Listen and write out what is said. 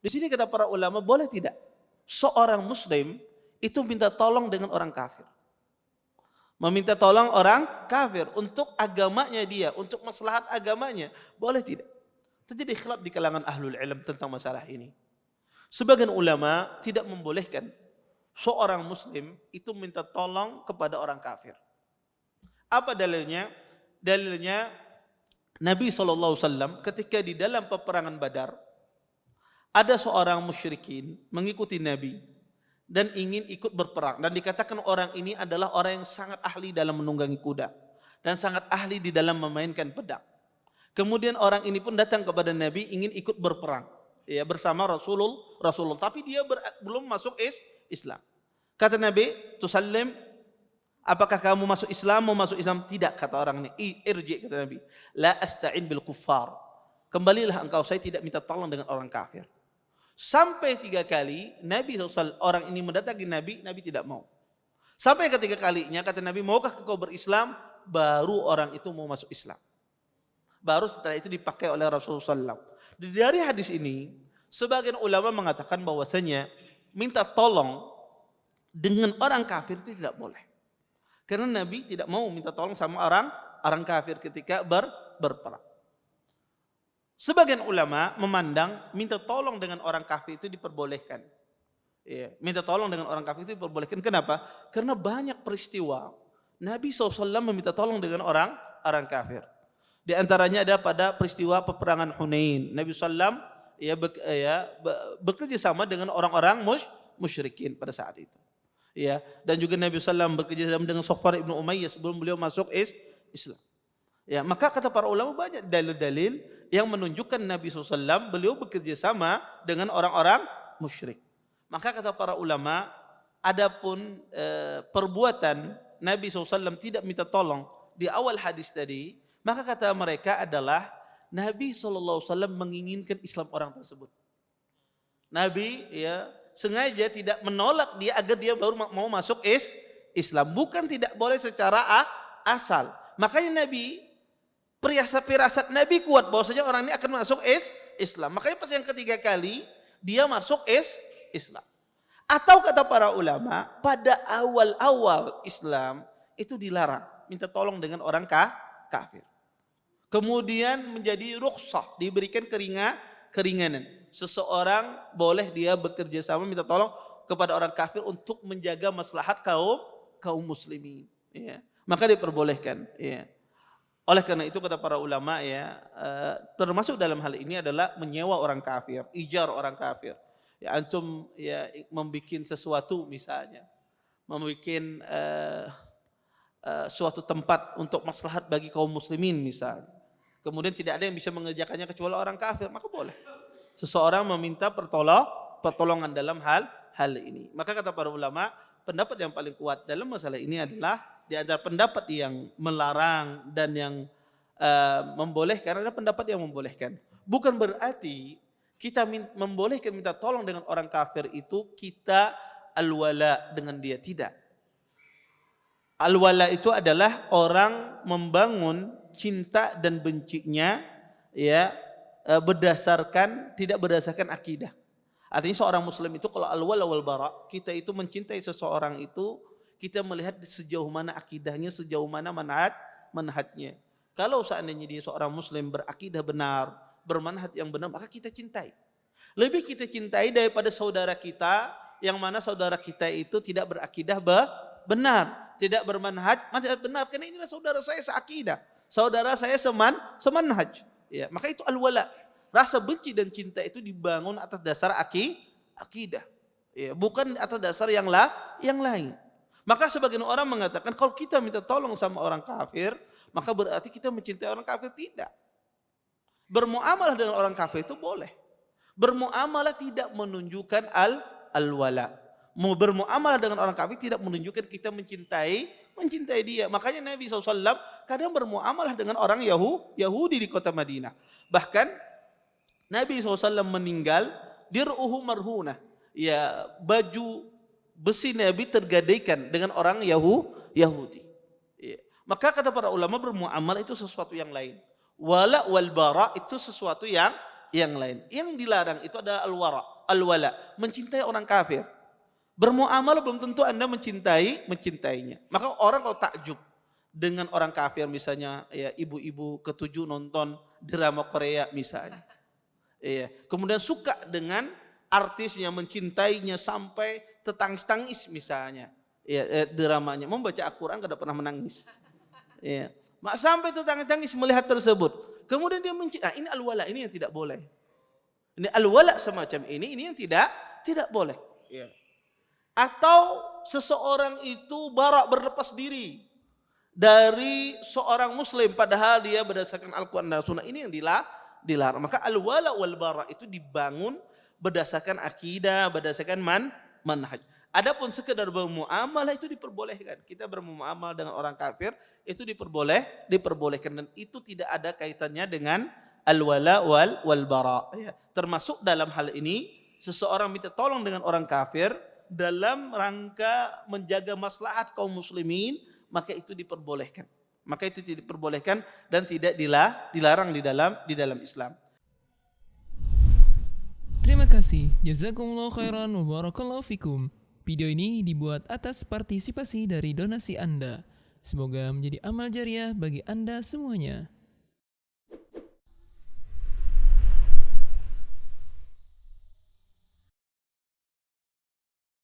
Di sini kata para ulama, boleh tidak seorang muslim itu minta tolong dengan orang kafir? Meminta tolong orang kafir untuk agamanya dia, untuk maslahat agamanya, boleh tidak? Terjadi khilaf di kalangan ahlul ilm tentang masalah ini. Sebagian ulama tidak membolehkan seorang muslim itu minta tolong kepada orang kafir. Apa dalilnya? Dalilnya Nabi SAW ketika di dalam peperangan Badar, ada seorang musyrikin mengikuti Nabi dan ingin ikut berperang, dan dikatakan orang ini adalah orang yang sangat ahli dalam menunggangi kuda dan sangat ahli di dalam memainkan pedang. Kemudian orang ini pun datang kepada Nabi ingin ikut berperang ya bersama Rasulullah, tapi dia belum masuk Islam. Kata Nabi, "Tusallim, apakah kamu masuk Islam?" Mau masuk Islam? Tidak, kata orang ini. Irji, kata Nabi. La asta'in bil kuffar. Kembalilah engkau, saya tidak minta tolong dengan orang kafir. Sampai 3 kali Nabi SAW, orang ini mendatangi Nabi, Nabi tidak mau. Sampai ketiga kalinya kata Nabi, maukah kau berislam? Baru orang itu mau masuk Islam. Baru setelah itu dipakai oleh Rasulullah SAW. Dari hadis ini, sebagian ulama mengatakan bahwasanya minta tolong dengan orang kafir itu tidak boleh. Karena Nabi tidak mau minta tolong sama orang kafir ketika berperang. Sebagian ulama memandang minta tolong dengan orang kafir itu diperbolehkan. Ya, minta tolong dengan orang kafir itu diperbolehkan. Kenapa? Karena banyak peristiwa Nabi SAW meminta tolong dengan orang kafir. Di antaranya ada pada peristiwa peperangan Hunain. Nabi SAW bekerja sama dengan orang-orang musyrikin pada saat itu. Ya, dan juga Nabi SAW bekerja sama dengan Safwan ibn Umayyah sebelum beliau masuk Islam. Ya, maka kata para ulama banyak dalil-dalil yang menunjukkan Nabi SAW beliau bekerja sama dengan orang-orang musyrik. Maka kata para ulama, adapun perbuatan Nabi SAW tidak minta tolong di awal hadis tadi, maka kata mereka adalah Nabi SAW menginginkan Islam orang tersebut. Nabi ya sengaja tidak menolak dia agar dia baru mau masuk Islam. Bukan tidak boleh secara asal. Makanya Nabi, firasat Nabi kuat bahwasanya orang ini akan masuk Islam. Makanya pas yang ketiga kali dia masuk Islam. Atau kata para ulama, pada awal-awal Islam itu dilarang minta tolong dengan orang kafir. Kemudian menjadi rukhsah, diberikan keringanan. Seseorang boleh dia bekerja sama minta tolong kepada orang kafir untuk menjaga maslahat kaum muslimin. Ya. Maka diperbolehkan. Ya. Oleh karena itu kata para ulama ya, termasuk dalam hal ini adalah menyewa orang kafir, ijar orang kafir. Ya, antum ya membikin sesuatu misalnya, membikin suatu tempat untuk maslahat bagi kaum muslimin misalnya. Kemudian tidak ada yang bisa mengerjakannya kecuali orang kafir, maka boleh seseorang meminta pertolongan dalam hal ini. Maka kata para ulama, pendapat yang paling kuat dalam masalah ini adalah di antara pendapat yang melarang dan yang membolehkan adalah pendapat yang membolehkan. Bukan berarti kita membolehkan minta tolong dengan orang kafir itu kita al-wala dengan dia, tidak. Al-wala itu adalah orang membangun cinta dan bencinya ya tidak berdasarkan akidah. Artinya seorang muslim itu kalau al-wala wal bara, kita itu mencintai seseorang itu kita melihat sejauh mana akidahnya, sejauh mana manhajnya. Kalau seandainya dia seorang muslim berakidah benar, bermanhaj yang benar, maka kita cintai. Lebih kita cintai daripada saudara kita yang mana saudara kita itu tidak berakidah benar, tidak bermanhaj benar, karena inilah saudara saya seakidah, saudara saya semanhaj. Ya, maka itu al-wala. Rasa benci dan cinta itu dibangun atas dasar akidah. Ya, bukan atas dasar yang lain. Maka sebagian orang mengatakan kalau kita minta tolong sama orang kafir, maka berarti kita mencintai orang kafir. Tidak. Bermuamalah dengan orang kafir itu boleh. Bermuamalah tidak menunjukkan al-wala. Mau bermuamalah dengan orang kafir tidak menunjukkan kita mencintai dia. Makanya Nabi SAW kadang bermuamalah dengan orang Yahudi di kota Madinah. Bahkan Nabi SAW meninggal, dir'uhu marhunah. Ya, baju besi Nabi tergadaikan dengan orang Yahudi. Ya. Maka kata para ulama bermuamalah itu sesuatu yang lain. Wala wal bara itu sesuatu yang yang lain. Yang dilarang itu ada al-wala, mencintai orang kafir. Bermuamalah belum tentu Anda mencintainya. Maka orang kalau takjub dengan orang kafir, misalnya ya ibu-ibu ketujuh nonton drama Korea misalnya. Iya, kemudian suka dengan artisnya, mencintainya sampai tetangis-tangis misalnya. Ya, dramanya membaca Al-Qur'an kada pernah menangis. Ya. Sampai tetangis-tangis melihat tersebut. Kemudian dia ini al-wala, ini yang tidak boleh. Ini al-wala semacam ini yang tidak boleh. Ya. Atau seseorang itu berlepas diri dari seorang muslim padahal dia berdasarkan Al-Quran dan Sunnah, ini yang dilarang. Maka al-wala wal bara itu dibangun berdasarkan akidah, berdasarkan manhaj. Adapun sekedar bermuamalah itu diperbolehkan. Kita bermuamalah dengan orang kafir itu diperbolehkan, dan itu tidak ada kaitannya dengan al-wala wal bara. Ya. Termasuk dalam hal ini seseorang minta tolong dengan orang kafir dalam rangka menjaga maslahat kaum muslimin, maka itu diperbolehkan. Maka itu tidak diperbolehkan dan tidak dilarang di dalam Islam. Terima kasih. Jazakumullah khairan wa barakallahu fikum. Video ini dibuat atas partisipasi dari donasi Anda. Semoga menjadi amal jariah bagi Anda semuanya.